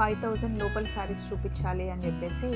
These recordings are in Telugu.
5000 లోపల శారీస్ చూపించాలి అని చెప్పేసి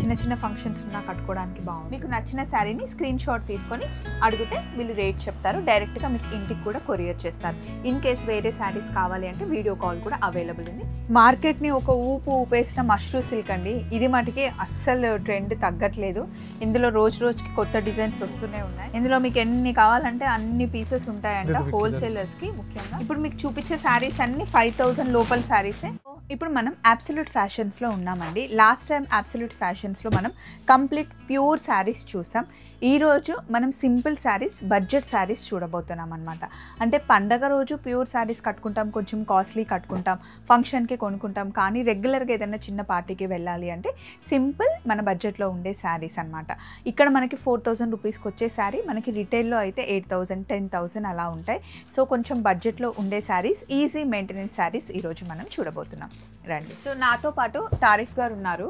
చిన్న చిన్న ఫంక్షన్స్ ఉన్నా కట్టుకోవడానికి బాగుంది. మీకు నచ్చిన శారీని స్క్రీన్ షాట్ తీసుకొని అడిగితే వీళ్ళు రేట్ చెప్తారు, డైరెక్ట్గా మీకు ఇంటికి కూడా కొరియర్ చేస్తారు. ఇన్ కేస్ వేరే శారీస్ కావాలి అంటే వీడియో కాల్ కూడా అవైలబుల్ ఉంది. మార్కెట్ని ఒక ఊపేసిన మష్రూ సిల్క్ అండి, ఇది మటుకి అస్సలు ట్రెండ్ తగ్గట్లేదు. ఇందులో రోజు రోజుకి కొత్త డిజైన్స్ వస్తూనే ఉన్నాయి. ఇందులో మీకు ఎన్ని కావాలంటే అన్ని పీసెస్ ఉంటాయంట హోల్సేలర్స్కి ముఖ్యంగా. ఇప్పుడు మీకు చూపించే శారీస్ అన్ని 5000 లోపల శారీసే. ఇప్పుడు మనం అబ్సల్యూట్ ఫ్యాషన్స్లో ఉన్నామండి. లాస్ట్ టైం అబ్సల్యూట్ ఫ్యాషన్స్లో మనం కంప్లీట్ ప్యూర్ శారీస్ చూసాం. ఈరోజు మనం సింపుల్ శారీస్, బడ్జెట్ శారీస్ చూడబోతున్నాం అనమాట. అంటే పండగ రోజు ప్యూర్ శారీస్ కట్టుకుంటాం, కొంచెం కాస్ట్లీ కట్టుకుంటాం, ఫంక్షన్కి కొనుక్కుంటాం. కానీ రెగ్యులర్గా ఏదైనా చిన్న పార్టీకి వెళ్ళాలి అంటే సింపుల్ మన బడ్జెట్లో ఉండే శారీస్ అనమాట. ఇక్కడ మనకి 4000 రూపీస్కి వచ్చే శారీ మనకి రిటైల్లో అయితే 8000, 10,000 అలా ఉంటాయి. సో కొంచెం బడ్జెట్లో ఉండే శారీస్, ఈజీ మెయింటెనెన్స్ శారీస్ ఈరోజు మనం చూడబోతున్నాం. రండి. సో నాతో పాటు తారిఫ్ గారు ఉన్నారు.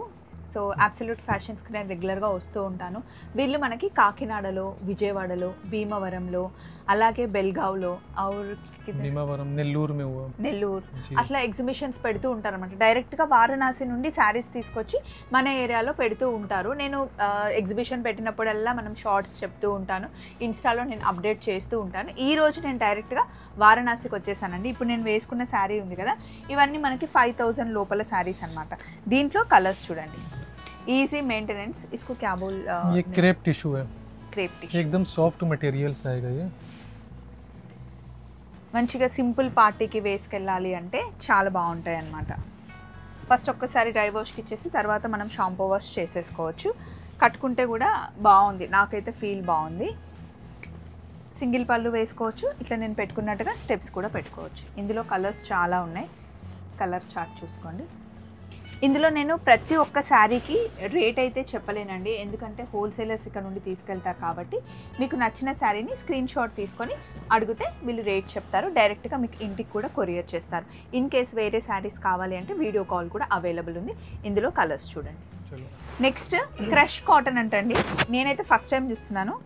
సో అబ్సల్యూట్ ఫ్యాషన్స్కి నేను రెగ్యులర్గా వస్తూ ఉంటాను. వీళ్ళు మనకి కాకినాడలో, విజయవాడలో, భీమవరంలో, అలాగే బెల్గావ్లో, భీమవరం, నెల్లూరు అట్లా ఎగ్జిబిషన్స్ పెడుతూ ఉంటారు అనమాట. డైరెక్ట్గా వారణాసి నుండి శారీస్ తీసుకొచ్చి మన ఏరియాలో పెడుతూ ఉంటారు. నేను ఎగ్జిబిషన్ పెట్టినప్పుడల్లా మనం షార్ట్స్ చెప్తూ ఉంటాను, ఇన్స్టాలో నేను అప్డేట్ చేస్తూ ఉంటాను. ఈరోజు నేను డైరెక్ట్గా వారణాసికి వచ్చేసానండి. ఇప్పుడు నేను వేసుకున్న శారీ ఉంది కదా, ఇవన్నీ మనకి 5000 లోపల శారీస్ అనమాట. దీంట్లో కలర్స్ చూడండి. ఈజీ మెయింटेनेंस. इसको क्या बोल ये क्रेप टिश्यू है. क्रेप टिश्यू एकदम सॉफ्ट मटेरियल्स आएगा ये. మంచిగా సింపుల్ పార్టీకి వేసుకెళ్ళాలి అంటే చాలా బాగుంటాయి అన్నమాట. ఫస్ట్ ఒక్కసారి డ్రై వాష్కి ఇచ్చేసి తర్వాత మనం షాంపూ వాష్ చేసేసుకోవచ్చు. కట్టుకుంటే కూడా బాగుంది, నాకైతే ఫీల్ బాగుంది. సింగిల్ పళ్ళు వేసుకోవచ్చు, ఇట్లా నేను పెట్టుకున్నట్టుగా స్టెప్స్ కూడా పెట్టుకోవచ్చు. ఇందులో కలర్స్ చాలా ఉన్నాయి, కలర్ చార్ట్ చూసుకోండి. ఇందులో నేను ప్రతి ఒక్క శారీకి రేట్ అయితే చెప్పలేనండి, ఎందుకంటే హోల్సేలర్స్ ఇక్కడ నుండి తీసుకెళ్తారు కాబట్టి. మీకు నచ్చిన శారీని స్క్రీన్ షాట్ తీసుకొని అడిగితే వీళ్ళు రేట్ చెప్తారు, డైరెక్ట్గా మీకు ఇంటికి కూడా కొరియర్ చేస్తారు. ఇన్ కేస్ వేరే శారీస్ కావాలి అంటే వీడియో కాల్ కూడా అవైలబుల్ ఉంది. ఇందులో కలర్స్ చూడండి. నెక్స్ట్ క్రష్ కాటన్ అంటండి, నేనైతే ఫస్ట్ టైం చూస్తున్నాను.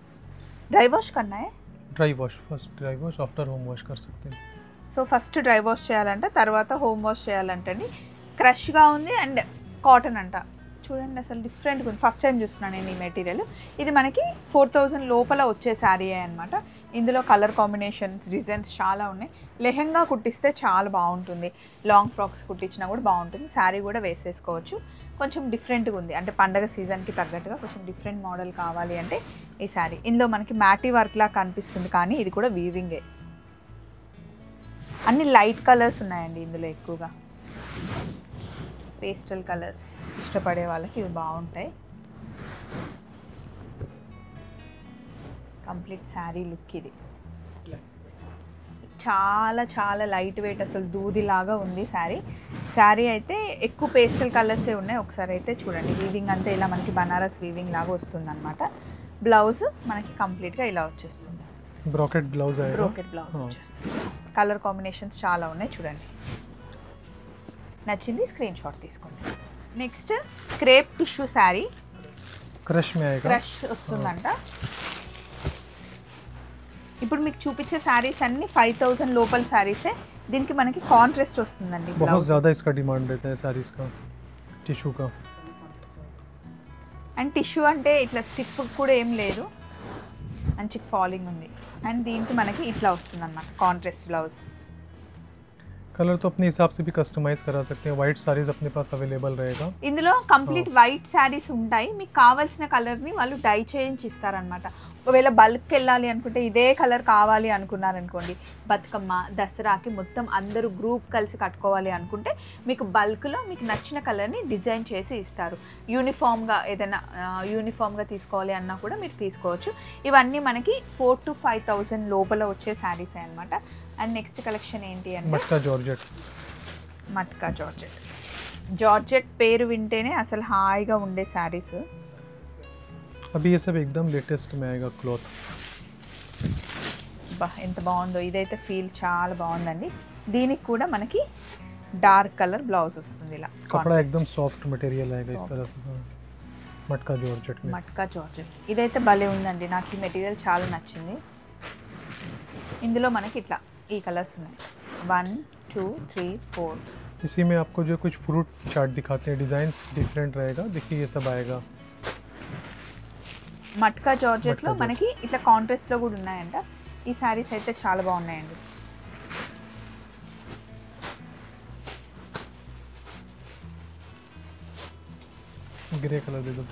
డ్రై వాష్ కన్నా dry wash, first dry wash, after home wash कर सकते हैं. సో ఫస్ట్ డ్రై వాష్ చేయాలంట, తర్వాత హోమ్ వాష్ చేయాలంటండి. క్రష్గా ఉంది అండ్ కాటన్ అంట. చూడండి అసలు డిఫరెంట్గా ఉంది, ఫస్ట్ టైం చూస్తున్నాను నేను ఈ మెటీరియల్. ఇది మనకి 4000 లోపల వచ్చే శారీ అనమాట. ఇందులో కలర్ కాంబినేషన్స్, డిజైన్స్ చాలా ఉన్నాయి. లెహెంగా కుట్టిస్తే చాలా బాగుంటుంది, లాంగ్ ఫ్రాక్స్ కుట్టించినా కూడా బాగుంటుంది. శారీ కూడా వేసేసుకోవచ్చు. కొంచెం డిఫరెంట్గా ఉంది, అంటే పండగ సీజన్కి తగ్గట్టుగా కొంచెం డిఫరెంట్ మోడల్ కావాలి అంటే ఈ శారీ. ఇందులో మనకి మ్యాటీ వర్క్లా కనిపిస్తుంది కానీ ఇది కూడా వీవింగే. అన్ని లైట్ కలర్స్ ఉన్నాయండి ఇందులో ఎక్కువగా. పేస్టల్ కలర్స్ ఇష్టపడే వాళ్ళకి ఇవి బాగుంటాయి. కంప్లీట్ శారీ లుక్ ఇది. చాలా చాలా లైట్ వెయిట్, అసలు దూదిలాగా ఉంది శారీ. శారీ అయితే ఎక్కువ పేస్టల్ కలర్సే ఉన్నాయి. ఒకసారి అయితే చూడండి, వీవింగ్ అంతా ఇలా మనకి బనారస్ వీవింగ్ లాగా వస్తుంది అనమాట. బ్లౌజ్ మనకి కంప్లీట్గా ఇలా వచ్చేస్తుంది, బ్రోకెట్ బ్లౌజ్ వచ్చేస్తుంది. కలర్ కాంబినేషన్స్ చాలా ఉన్నాయి చూడండి. నచ్చింది స్క్రీన్ షాట్ తీసుకోండి. Next crepe tissue sari, crush వస్తుందంట. ఇప్పుడు మీకు చూపించే శారీస్ అన్ని 5000 లోపల శారీసే. దీనికి మనకి కాంట్రాస్ట్ వస్తుందండి. बहुत ज़्यादा इसका डिमांड रहता है सारीज का, टिश्यू का. అండ్ టిష్యూ అంటే ఇట్లా స్టిఫ్ కూడా ఏం లేదు, మంచి ఫాలింగ్ ఉంది. అండ్ దీనికి మనకి ఇట్లా వస్తుంది అన్నమాట కాంట్రాస్ట్ బ్లౌజ్. कलर तो अपने हिसाब से भी कस्टमाइज करा सकते हैं. वाइट साड़ीज अपने पास अवेलेबल रहेगा. ఇందులో కంప్లీట్ వైట్ శారీస్ ఉంటాయి. మీకు కావాల్సిన కలర్ని వాళ్ళు డై చేయించి ఇస్తారనమాట. ఒకవేళ బల్క్ వెళ్ళాలి అనుకుంటే ఇదే కలర్ కావాలి అనుకున్నారనుకోండి, బతుకమ్మ, దసరాకి మొత్తం అందరూ గ్రూప్ కలిసి కట్టుకోవాలి అనుకుంటే మీకు బల్క్లో మీకు నచ్చిన కలర్ని డిజైన్ చేసి ఇస్తారు. యూనిఫామ్గా ఏదైనా యూనిఫామ్గా తీసుకోవాలి అన్నా కూడా మీరు తీసుకోవచ్చు. ఇవన్నీ మనకి 4,000 to 5,000 లోపల వచ్చే శారీసే అనమాట. అండ్ నెక్స్ట్ కలెక్షన్ ఏంటి అంటే matka georgette. Matka georgette. Georgette పేరు వింటేనే అసలు హాయిగా ఉండే శారీస్. अभी ये सब एकदम लेटेस्ट में आएगा क्लॉथ. బా ఎంత బాగుందో, ఇదైతే ఫీల్ చాలా బాగుందండి. దీనికి కూడా మనకి డార్క్ కలర్ బ్లౌజ్ వస్తుంది. ఇలా कपड़ा एकदम सॉफ्ट मटेरियल आएगा इस तरह से. मटका जॉर्जेट में. మట్కా జార్జెట్ ఇదైతే భలే ఉందండి, నాకు ఈ మెటీరియల్ చాలా నచ్చింది. ఇందులో మనకి ఇట్లా ఈ కలర్స్ ఉన్నాయి, 1, 2, 3, 4 इसी में आपको जो कुछ फ्रूट चार्ट दिखाते हैं, डिज़ाइंस डिफरेंट रहेगा। देखिए ये सब आएगा। మట్కా జార్జెట్లో మట్కా మనకి ఇట్లా కాంట్రాస్ట్లో కూడా ఉన్నాయంట. ఈ శారీస్ అయితే చాలా బాగున్నాయండి. ग्रे कलर दे दो।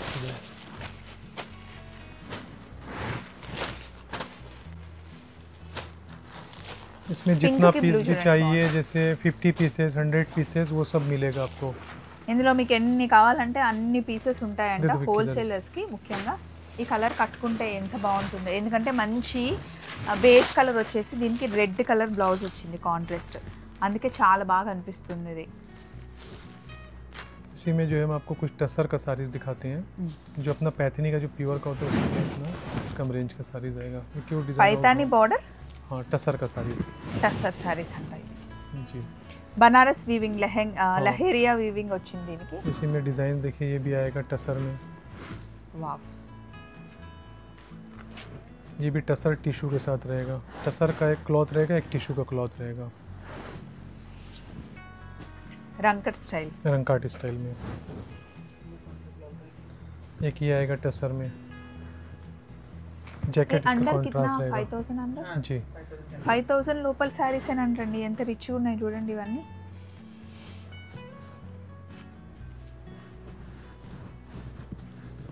इसमें जितना की पीस blue भी जो है चाहिए, जैसे 50 पीसेस 100 पीसेस वो सब मिलेगा आपको। ఇందులో మీకు ఎన్ని కావాలంటే అన్ని పీసెస్ ఉంటాయంట. ఇది విక్కి హోల్సేలర్స్కి ముఖ్యంగా ఈ కలర్ కట్టుకుంటే ఎంత బాగుంటుందో, ఎందుకంటే మంచి బేస్ కలర్ వచ్చేసి దీనికి రెడ్ కలర్ బ్లౌజ్ వచ్చింది కాంట్రాస్ట్, అందుకే చాలా బాగా అనిపిస్తుంది ఇది. इसी में जो है हम आपको कुछ टसर का साड़ीज दिखाते हैं, जो अपना पैथिनी का जो प्योर का होता है उसमें अपना कम रेंज का साड़ीज आएगा। ये क्यों डिजाइन పైతాని బార్డర్ हाँ टसर का साड़ीज టస్సర్ సారీస్ అంటాయి. जी। బనారస్ వీవింగ్ లహేరియా వీవింగ్ వచ్చింది దీనికి. इसी में डिजाइन देखिए, ये भी आएगा टसर में। వావ్, ये भी टसर टिश्यू के साथ रहेगा। टसर का एक क्लॉथ रहेगा, एक टिश्यू का क्लॉथ रहेगा, రంకట్ స్టైల్. रंकाट स्टाइल में। एक ये आएगा टसर में, जैकेट इसका अंडर कितना? कॉन्ट्रास्ट रहेगा 5000 अंडर. जी। 5000 లోపల శారీస్ అంటండి. ఎంత రిచ్ ఉన్నాయి చూడండి ఇవన్నీ.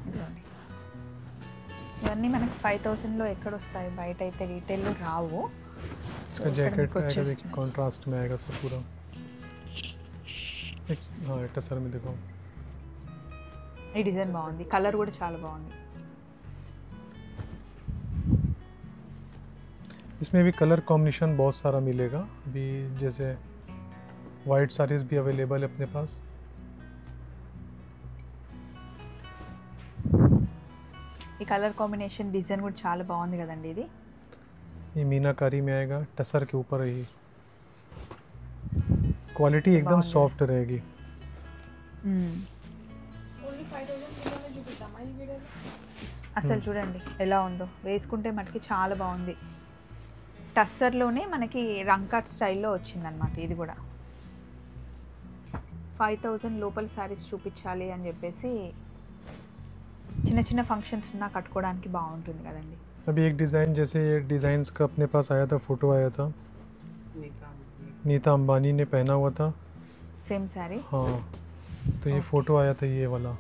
ఇదిగోండి. ఇవన్నీ మనకి 5000 లో ఎక్కడ వస్తాయి, బయట అయితే రీటైల్ లో రావు. इसका जैकेट आएगा, देखिए कॉन्ट्रास्ट में आएगा सब पूरा। हाँ टसर में देखो, ఈ డిజైన్ బాగుంది, కలర్ కూడా చాలా బాగుంది. इसमें भी कलर कॉम्बिनेशन बहुत सारा मिलेगा। अभी जैसे वाइट साड़ीज भी अवेलेबल है अपने पास। ఈ కలర్ కాంబినేషన్ డిజైన్ కూడా చాలా బాగుంది కదండి. ఇది ये मीनाकारी में आएगा, टसर के ऊपर ही क्वालिटी एकदम सॉफ्ट रहेगी। అసలు చూడండి ఎలా ఉందో, వేసుకుంటే మటుకి చాలా బాగుంది. టస్సర్లోనే మనకి రంకాట్ స్టైల్లో వచ్చిందనమాట. ఇది కూడా 5000 లోపల శారీస్ చూపించాలి అని చెప్పేసి చిన్న చిన్న ఫంక్షన్స్ ఉన్నా కట్టుకోవడానికి బాగుంటుంది కదండి. अभी एक डिज़ाइन, जैसे ये डिज़ाइंस का अपने पास आया था, फ़ोटो आया था, नीता अंबानी ने पहना हुआ था। సేమ్ శారీ. हाँ तो ये फ़ोटो आया था ये वाला।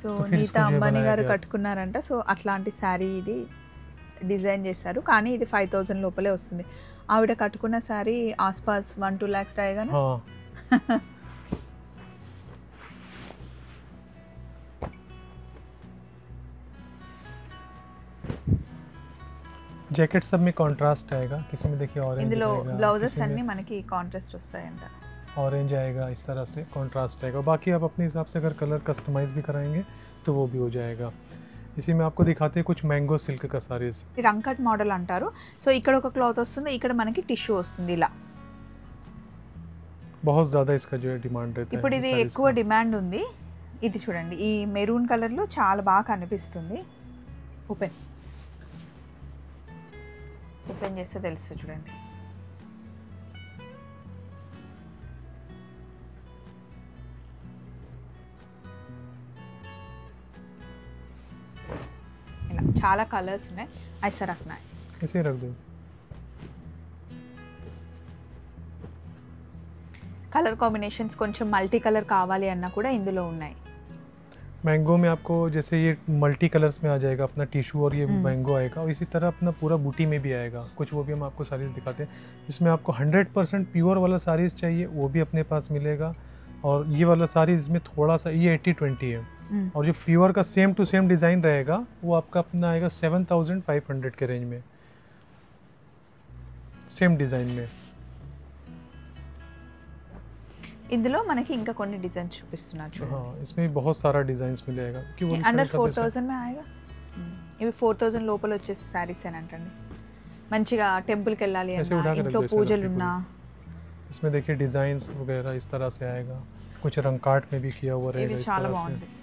సో तो फिर నీతా इसको जो అంబానీ बनाया గారు गया। కట్టుకున్నారంట. సో అట్లాంటి శారీ ఇది డిజైన్ చేశారు, కానీ ఇది 5000 లోపలే వస్తుంది. ఆవిడ కట్టుకున్న శారీ ఆస్పాస్ 1-2 lakhs రాయగానే. हाँ जैकेट सब में कॉन्ट्रास्ट आएगा। किसी में देखिए ऑरेंज ఇందులో रहेगा, బ్లౌజెస్ किसी में అన్ని మనకి కాంట్రాస్ట్ వస్తాయంట. ऑरेंज आएगा, इस तरह से कॉन्ट्रास्ट आएगा। बाकी आप अपने हिसाब से अगर कलर कस्टमाइज़ भी कराएंगे तो वो भी हो जाएगा। इसी में आपको दिखाते हैं कुछ मैंगो सिल्क का साड़ीज। ఇది రంకట్ మోడల్ అంటారు. సో ఇక్కడ ఒక క్లాత్ వస్తుంది, ఇక్కడ మనకి టిష్యూ వస్తుంది ఇలా. बहुत ज़्यादा इसका जो है डिमांड रहता है ఇప్పుడు इन ఇది sarees ఎక్కువ का। డిమాండ్ ఉంది. ఇది చూడండి, ఈ మెరూన్ కలర్లో చాలా బాగా కనిపిస్తుంది. ఓపెన్ ఓపెన్ చేస్తే తెలుస్తుంది చూడండి. ఇలా చాలా కలర్స్ ఉన్నాయి. ఐసా రఖనా है. ऐसे ही रख दो। కలర్ కాంబినేషన్స్ కొంచెం మల్టీ కలర్ కావాలి అన్నా కూడా ఇందులో ఉన్నాయి. मैंगो में आपको जैसे ये मल्टी कलर्स में आ जाएगा अपना टिश्यू, और ये मैंगो आएगा, और इसी तरह अपना पूरा बूटी में भी आएगा कुछ, वो भी हम आपको साड़ीज़ दिखाते हैं। इसमें आपको 100% प्योर वाला साड़ीज़ चाहिए वो भी अपने पास मिलेगा। और ये वाला साड़ी इसमें थोड़ा सा ये 80-20 है, और जो प्योर का सेम टू सेम डिज़ाइन रहेगा वो आपका अपना आएगा 7500 के रेंज में, सेम डिज़ाइन में। ఇందులో మనకి ఇంకా కొన్ని డిజైన్స్ చూపిస్తున్నారు చూడండి. हाँ इसमें बहुत सारा डिज़ाइंस मिलेगा कि वो అండర్ 4000 మే ఆయేగా. ఇవి 4000 లోపల వచ్చేసి శారీస్ అని అంటండి. మంచిగా టెంపుల్కి వెళ్ళాలి ऐसे उठा అన్నా, के रख ఇంట్లో दो इसमें పూజలు रखी ఉన్నా, इसमें देखिए डिज़ाइंस वगैरह इस तरह से आएगा। कुछ रंगकाट में भी किया हुआ रहेगा ఇవి इस చాలా तरह బాగుంది. से।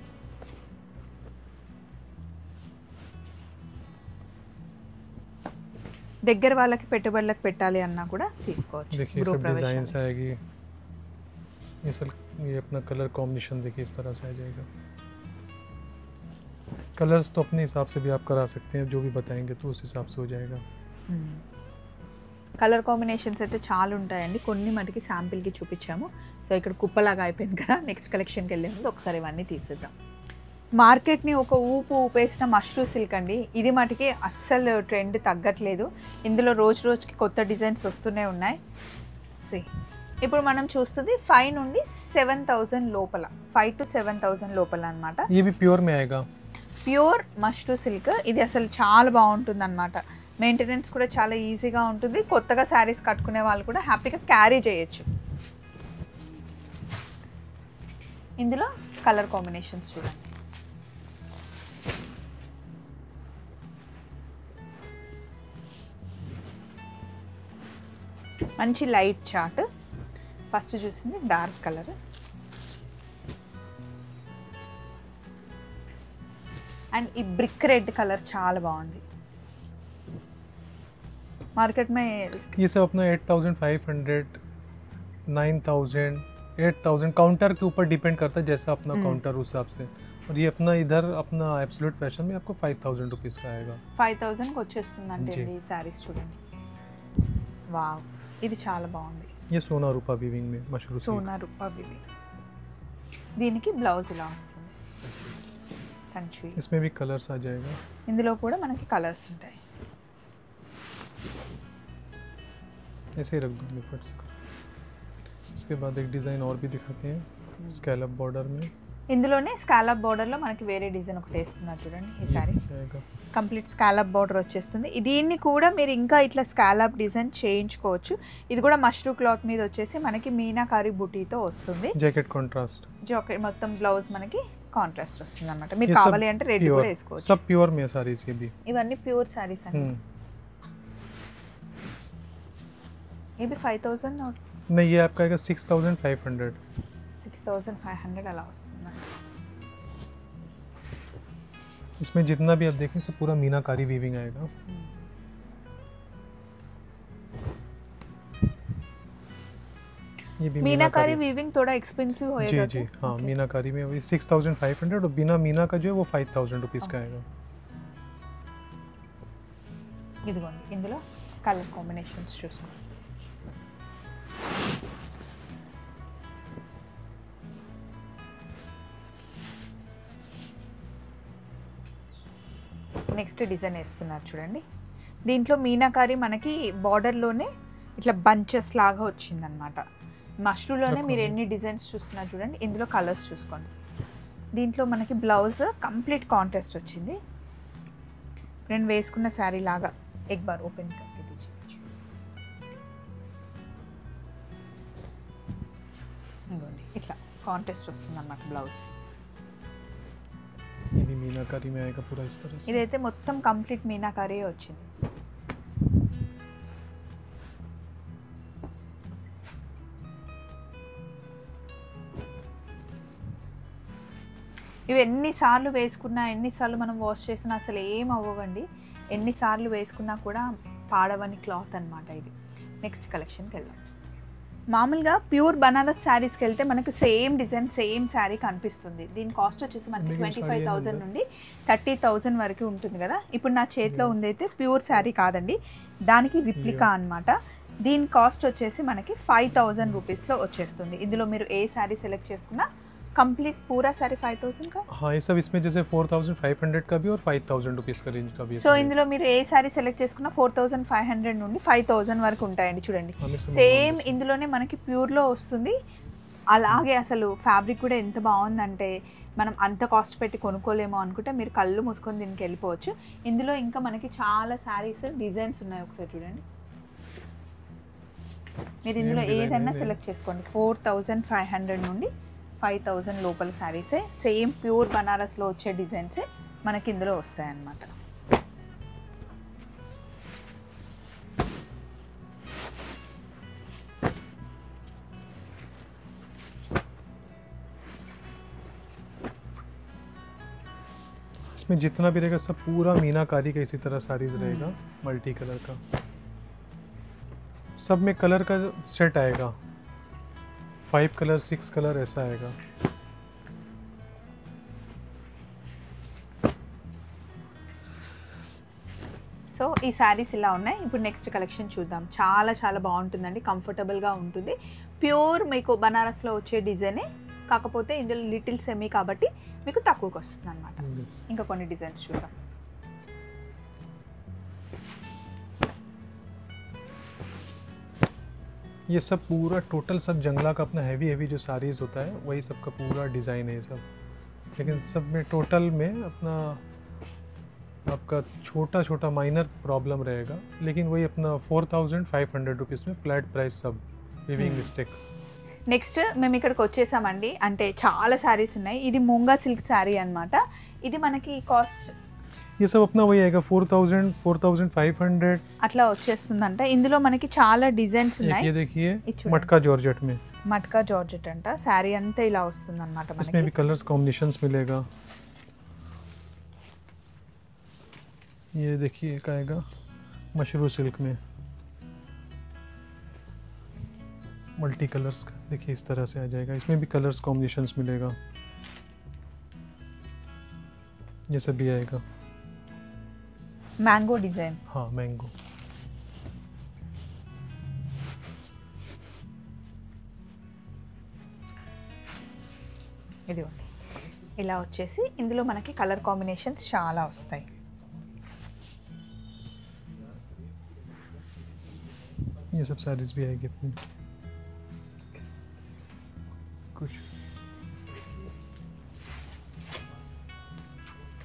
దగ్గర వాళ్ళకి పెట్టుబడులకు పెట్టాలి అన్నా కూడా తీసుకోవచ్చు. देखिए सब डिजाइन्स आएगी, ये सब ये अपना कलर कॉम्बिनेशन देखिए इस तरह से आ जाएगा। कलर्स तो अपने हिसाब से भी आप करा सकते हैं, जो भी बताएंगे तो उस हिसाब से हो जाएगा। కలర్ కాంబినేషన్స్ అయితే చాలా ఉంటాయండి, కొన్ని మటుకి శాంపిల్కి చూపించాము. సో ఇక్కడ కుప్పలాగా అయిపోయింది కదా, నెక్స్ట్ కలెక్షన్కి వెళ్ళే ముందు ఒకసారి ఇవన్నీ తీసేద్దాం. మార్కెట్ని ఒక ఊపేసిన మష్రూ సిల్క్ అండి, ఇది మటుకి అస్సలు ట్రెండ్ తగ్గట్లేదు. ఇందులో రోజు రోజుకి కొత్త డిజైన్స్ వస్తూనే ఉన్నాయి. సి ఇప్పుడు మనం చూస్తుంది 5 నుండి 7,000 లోపల, 5 to 7,000 లోపల అనమాట. ये भी प्योर में आएगा, ప్యూర్ మష్రూ సిల్క్. ఇది అసలు చాలా బాగుంటుంది అనమాట, మెయింటెనెన్స్ కూడా చాలా ఈజీగా ఉంటుంది. కొత్తగా శారీస్ కట్టుకునే వాళ్ళు కూడా హ్యాపీగా క్యారీ చేయొచ్చు. ఇందులో కలర్ కాంబినేషన్స్ చూడండి. మంచి లైట్ చార్ట్. ఫస్ట్ చూసింది డార్క్ కలర్, అండ్ ఈ బ్రిక్ రెడ్ కలర్ చాలా బాగుంది. मार्केट में ये सब अपना 8,500, 9,000, 8,000 काउंटर के ऊपर डिपेंड करता है, जैसा अपना काउंटर उस हिसाब से। और ये अपना इधर अपना एब्सोल्यूट फैशन में आपको 5,000 रुपीज़ का आएगा. 5,000 కి వచ్చేస్తుందంటే ఈ సారీస్ చూడండి. వావ్, ఇది చాలా బాగుంది. ये सोना रूपा वीविंग में मशरूम సోనా రూపా వివి. దీనికి బ్లౌజ్ ఇలా వస్తుంది కంచి. इसमें भी कलर्स आ जाएगा. ఇందులో కూడా మనకి కలర్స్ ఉంటాయి. ऐसे ही रख दो फट से. इसके बाद एक डिज़ाइन और भी दिखाते हैं, स्कैलप बॉर्डर में. ఇందులోనే స్కాలప్ బోర్డర్లో మనకి వేరే డిజైన్ ఒకటి వేస్తున్నారు చూడండి. ఈ సారీ కంప్లీట్ స్కాలప్ బోర్డర్ వచ్చేస్తుంది. దీన్ని కూడా మీరు ఇంకా ఇట్లా స్కాలప్ డిజైన్ చేయించుకోవచ్చు. ఇది కూడా మష్రూ క్లాత్ మీద వచ్చేసి మనకి మీనాకారి బుటీతో వస్తుంది. जैकेट कॉन्ट्रास्ट, జాకెట్ మొత్తం బ్లౌజ్ మనకి కాంట్రాస్ట్ వస్తుంది అనమాట. మీరు కావాలి అంటే రెడ్ కూడా వేసుకోవచ్చు. सब प्योर में सारीज ये भी. ఇవన్నీ ప్యూర్ సారీస్ అండి. ఇది 5,000 नहीं, ये आपका आएगा 6,500. 6,500 అలా వస్తుంది. इसमें जितना भी आप देखें सब पूरा मीनाकारी वीविंग आएगा. ये भी मीनाकारी वीविंग थोड़ा एक्सपेंसिव होएगा. जी हाँ, मीनाकारी में वही 6,500 और बिना मीना का जो है वो 5,000 रुपीज़ का आएगा. ఇదిగోండి, ఇందులో కలర్ కాంబినేషన్స్ చూసుకోండి. నెక్స్ట్ డిజైన్ వేస్తున్నారు చూడండి. దీంట్లో మీనాకారి మనకి బార్డర్లోనే ఇట్లా బంచెస్ లాగా వచ్చిందనమాట. మష్రూలోనే మీరు ఎన్ని డిజైన్స్ చూస్తున్నారు చూడండి. ఇందులో కలర్స్ చూసుకోండి. దీంట్లో మనకి బ్లౌజ్ కంప్లీట్ కాంట్రాస్ట్ వచ్చింది. నేను వేసుకున్న శారీ లాగా ఎక్ బార్ ఓపెన్ करके दीजिए. ఇదిగోండి, ఇట్లా కాంట్రాస్ట్ వస్తుంది అన్నమాట బ్లౌజ్. ये भी मीनाकारी में आएगा पूरा इस तरह से. ఇదైతే మొత్తం కంప్లీట్ మీనాకారీ వచ్చింది. ఇవి ఎన్నిసార్లు వేసుకున్నా, ఎన్నిసార్లు మనం వాష్ చేసినా అసలు ఏం అవ్వవండి. ఎన్నిసార్లు వేసుకున్నా కూడా పాడవని క్లాత్ అనమాట ఇది. నెక్స్ట్ కలెక్షన్కి వెళ్దాం. మామూలుగా ప్యూర్ బనారస్ శారీస్కి వెళ్తే మనకు సేమ్ డిజైన్ సేమ్ శారీ కనిపిస్తుంది. దీని కాస్ట్ వచ్చేసి మనకి 25,000 నుండి 30,000 వరకు ఉంటుంది కదా. ఇప్పుడు నా చేతిలో ఉందైతే ప్యూర్ శారీ కాదండి, దానికి రిప్లికా అనమాట. దీని కాస్ట్ వచ్చేసి మనకి 5,000 రూపీస్లో వచ్చేస్తుంది. ఇందులో మీరు ఏ శారీ సెలెక్ట్ చేసుకున్నా कंप्लीट पूरा सारी 5,000 का. हाँ, ये सब इसमें जैसे 4,500 का भी और 5,000 रुपीज़ का रेंज का भी. సో ఇందులో మీరు ఏ సారీ సెలెక్ట్ చేసుకున్నా 4,500 నుండి 5,000 వరకు ఉంటాయండి. చూడండి, సేమ్ ఇందులోనే మనకి ప్యూర్లో వస్తుంది. అలాగే అసలు ఫ్యాబ్రిక్ కూడా ఎంత బాగుందంటే మనం అంత కాస్ట్ పెట్టి కొనుక్కోలేమో అనుకుంటే మీరు కళ్ళు మూసుకొని దీనికి వెళ్ళిపోవచ్చు. ఇందులో ఇంకా మనకి చాలా శారీస్ డిజైన్స్ ఉన్నాయి, ఒకసారి చూడండి. మీరు ఇందులో ఏదైనా సెలెక్ట్ చేసుకోండి. 4,500 నుండి 5,000 లోపల శారీసే, సేమ్ ప్యూర్ బనారస్లో వచ్చే డిజైన్సే మనకి ఇందులో వస్తాయన్నమాట. इसमें जितना भी रहेगा सब पूरा मीनाकारी का इसी तरह साड़ीज रहेगा, मल्टी कलर का. सब में कलर का सेट आएगा, 5 कलर 6 कलर ऐसा आएगा। సో ఈ శారీస్ ఇలా ఉన్నాయి. ఇప్పుడు నెక్స్ట్ కలెక్షన్ చూద్దాం. చాలా చాలా బాగుంటుందండి, కంఫర్టబుల్గా ఉంటుంది. ప్యూర్ మీకు బనారస్లో వచ్చే డిజైనే, కాకపోతే ఇందులో లిటిల్ సెమీ కాబట్టి మీకు తక్కువకి వస్తుంది అనమాట. ఇంకా కొన్ని డిజైన్స్ చూద్దాం. ये सब पूरा टोटल सब जंगला का अपना हैवी जो साड़ीज़ होता है वही सब का पूरा डिज़ाइन है ये सब, लेकिन सब में टोटल में अपना आपका छोटा छोटा माइनर प्रॉब्लम रहेगा, लेकिन वही अपना 4500 रुपीज़ में फ्लैट प्राइस सब विविंग मिस्टेक। నెక్స్ట్ మేము ఇక్కడికి వచ్చేసామండి. అంటే చాలా శారీస్ ఉన్నాయి. ఇది మూంగా సిల్క్ శారీ అనమాట. ఇది మనకి కాస్ట్ ये सब अपना वही आएगा 4000 4500 అట్లా వచ్చేస్తుందంట. ఇందులో మనకి చాలా డిజైన్స్ ఉన్నాయి. ये देखिए इच- मटका जॉर्जेट में, మట్కా జార్జెట్ అంట. శారీ అంతా ఇలా వస్తుంది అనమాట इसमें మనకి. भी कलर्स कॉम्बिनेशंस मिलेगा। ये देखिए एक आएगा मशरू सिल्क में मल्टी कलर्स का, देखिए इस तरह से आ जाएगा। इसमें भी कलर्स कॉम्बिनेशंस मिलेगा। ये सब भी आएगा। Mango design. हाँ मैंगो। ఇదిగోండి ఇలా వచ్చేసి ఇందులో మనకి కలర్ కాంబినేషన్స్ చాలా వస్తాయి. ये सब साड़ीज भी आएगी अपनी कुछ।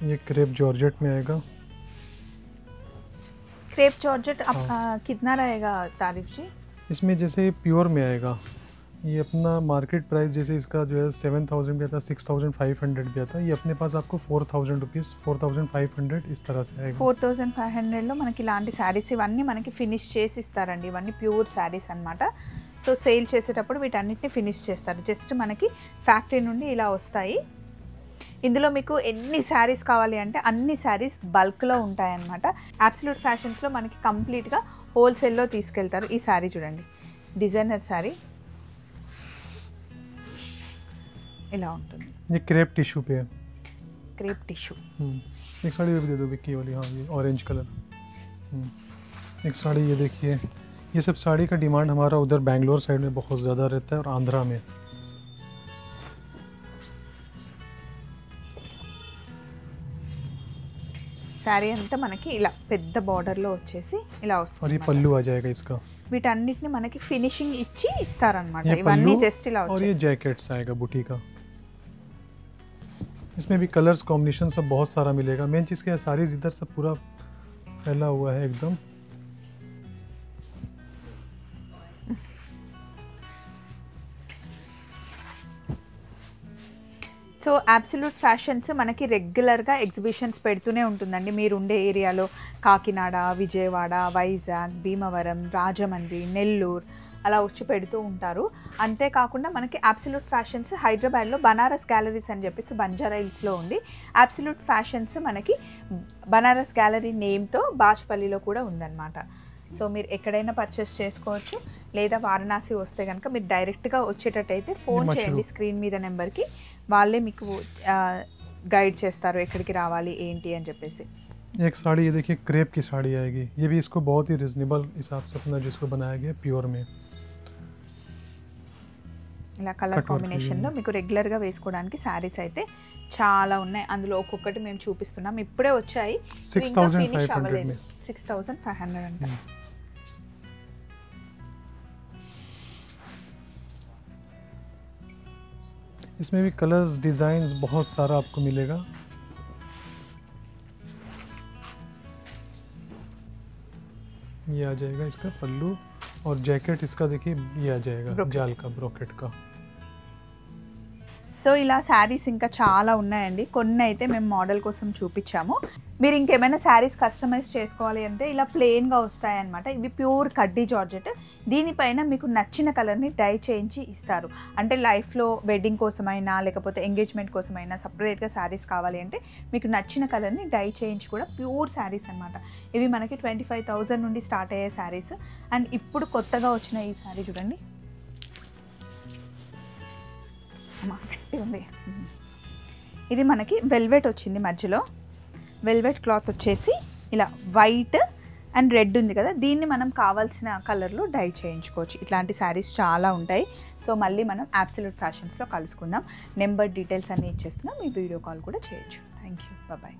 ये क्रेप जॉर्जेट में आएगा। क्रेप जॉर्जेट कितना रहेगा तारीफ जी? इसमें जैसे प्योर में आएगा, ये अपना मार्केट प्राइस जैसे इसका जो है 7000 भी आता, 6500 भी आता, ये अपने पास आपको 4000 रुपीज़ 4500 इस तरह से आएगा। 4500లో మనకి ఇలాంటి శారీస్ ఇవన్నీ మనకి ఫినిష్ చేసి ఇస్తారండి. ఇవన్నీ ప్యూర్ శారీస్ అన్నమాట. సో సేల్ చేసేటప్పుడు వీటన్నిటిని ఫినిష్ చేస్తారు. జస్ట్ మనకి ఫ్యాక్టరీ నుండి ఇలా వస్తాయి. ఇందులో మీకు ఎన్ని శారీస్ కావాలి అంటే అన్ని శారీస్ బల్క్లో ఉంటాయన్నమాట. అబ్సల్యూట్ ఫ్యాషన్స్లో మనకి కంప్లీట్గా హోల్సేల్లో తీసుకెళ్తారు. ఈ శారీ చూడండి, డిజైనర్ శారీ ఇలా ఉంటుంది. ये क्रेप टिश्यू पे है। Crepe tissue. एक साड़ी ये भी दे दो विक्की वाली, हाँ ये ऑरेंज कलर। एक साड़ी ये देखिए, ये सब साड़ी का डिमांड हमारा उधर बैंगलोर साइड में बहुत ज़्यादा रहता है और आंध्रा में। శారీ అంతా మనకి ఇలా పెద్ద బార్డర్లో వచ్చేసి ఇలా और వస్తుంది. ये पल्लू आ जाएगा इसका, వీటన్నిటిని మనకి ఫినిషింగ్ ఇచ్చి ఇస్తారనమాట. ये ఇవన్నీ पल्लू జస్ట్ ఇలా और వచ్చాయి. ये जैकेट्स आएगा बूटी का। इसमें भी कलर्स कॉम्बिनेशन सब बहुत सारा मिलेगा। मेन चीज़ क्या है, साड़ीज इधर सब पूरा फैला हुआ है एकदम। సో అబ్సల్యూట్ ఫ్యాషన్స్ మనకి రెగ్యులర్గా ఎగ్జిబిషన్స్ పెడుతూనే ఉంటుందండి. మీరు ఉండే ఏరియాలో కాకినాడ, విజయవాడ, వైజాగ్, భీమవరం, రాజమండ్రి, నెల్లూరు అలా వచ్చి పెడుతూ ఉంటారు. అంతేకాకుండా మనకి అబ్సల్యూట్ ఫ్యాషన్స్ హైదరాబాద్లో బనారస్ గ్యాలరీస్ అని చెప్పేసి బంజారా హిల్స్లో ఉంది. అబ్సల్యూట్ ఫ్యాషన్స్ మనకి బనారస్ గ్యాలరీ నేమ్తో బాచ్పల్లిలో కూడా ఉందన్నమాట. సో మీరు ఎక్కడైనా పర్చేస్ చేసుకోవచ్చు. లేదా వారణాసి వస్తే కనుక మీరు డైరెక్ట్గా వచ్చేటట్టయితే ఫోన్ చేయండి స్క్రీన్ మీద నెంబర్కి. వాళ్ళే మీకు గైడ్ చేస్తారు ఎక్కడికి రావాలి ఏంటి అని చెప్పేసి. एक साड़ी ये देखिए क्रेप की साड़ी आएगी, ये भी इसको बहुत ही रिजनेबल हिसाब से अपना जिसको बनाया गया प्योर में। ఇలా కలర్ కాంబినేషన్లో మీకు రెగ్యులర్గా వేసుకోవడానికి శారీస్ అయితే చాలా ఉన్నాయి. అందులో ఒక్కొక్కటి మేము చూపిస్తున్నాం. ఇప్పుడే వచ్చాయి, 6500 6500 అంటే. इसमें भी कलर्स डिज़ाइंस बहुत सारा आपको मिलेगा। ये आ जाएगा इसका पल्लू और जैकेट इसका देखिए ये आ जाएगा ब्रोकेट। जाल का ब्रोकेट का। సో ఇలా శారీస్ ఇంకా చాలా ఉన్నాయండి. కొన్ని అయితే మేము మోడల్ కోసం చూపించాము. మీరు ఇంకేమైనా శారీస్ కస్టమైజ్ చేసుకోవాలి అంటే ఇలా ప్లెయిన్గా వస్తాయన్నమాట. ఇవి ప్యూర్ కడ్డీ జార్జెట్. దీనిపైన మీకు నచ్చిన కలర్ని డై చేయించి ఇస్తారు. అంటే లైఫ్లో వెడ్డింగ్ కోసమైనా లేకపోతే ఎంగేజ్మెంట్ కోసమైనా సపరేట్గా శారీస్ కావాలి అంటే మీకు నచ్చిన కలర్ని డై చేయించి కూడా ప్యూర్ శారీస్ అనమాట. ఇవి మనకి 25,000 నుండి స్టార్ట్ అయ్యే శారీస్. అండ్ ఇప్పుడు కొత్తగా వచ్చిన ఈ శారీ చూడండి, గట్టి ఉంది. ఇది మనకి వెల్వెట్ వచ్చింది, మధ్యలో వెల్వెట్ క్లాత్ వచ్చేసి ఇలా వైట్ అండ్ రెడ్ ఉంది కదా, దీన్ని మనం కావాల్సిన కలర్లో డై చేయించుకోవచ్చు. ఇట్లాంటి శారీస్ చాలా ఉంటాయి. సో మళ్ళీ మనం అబ్సల్యూట్ ఫ్యాషన్స్లో కలుసుకుందాం. నెంబర్ డీటెయిల్స్ అన్నీ ఇచ్చేస్తున్నాం, మీ వీడియో కాల్ కూడా చేయొచ్చు. Thank you, bye.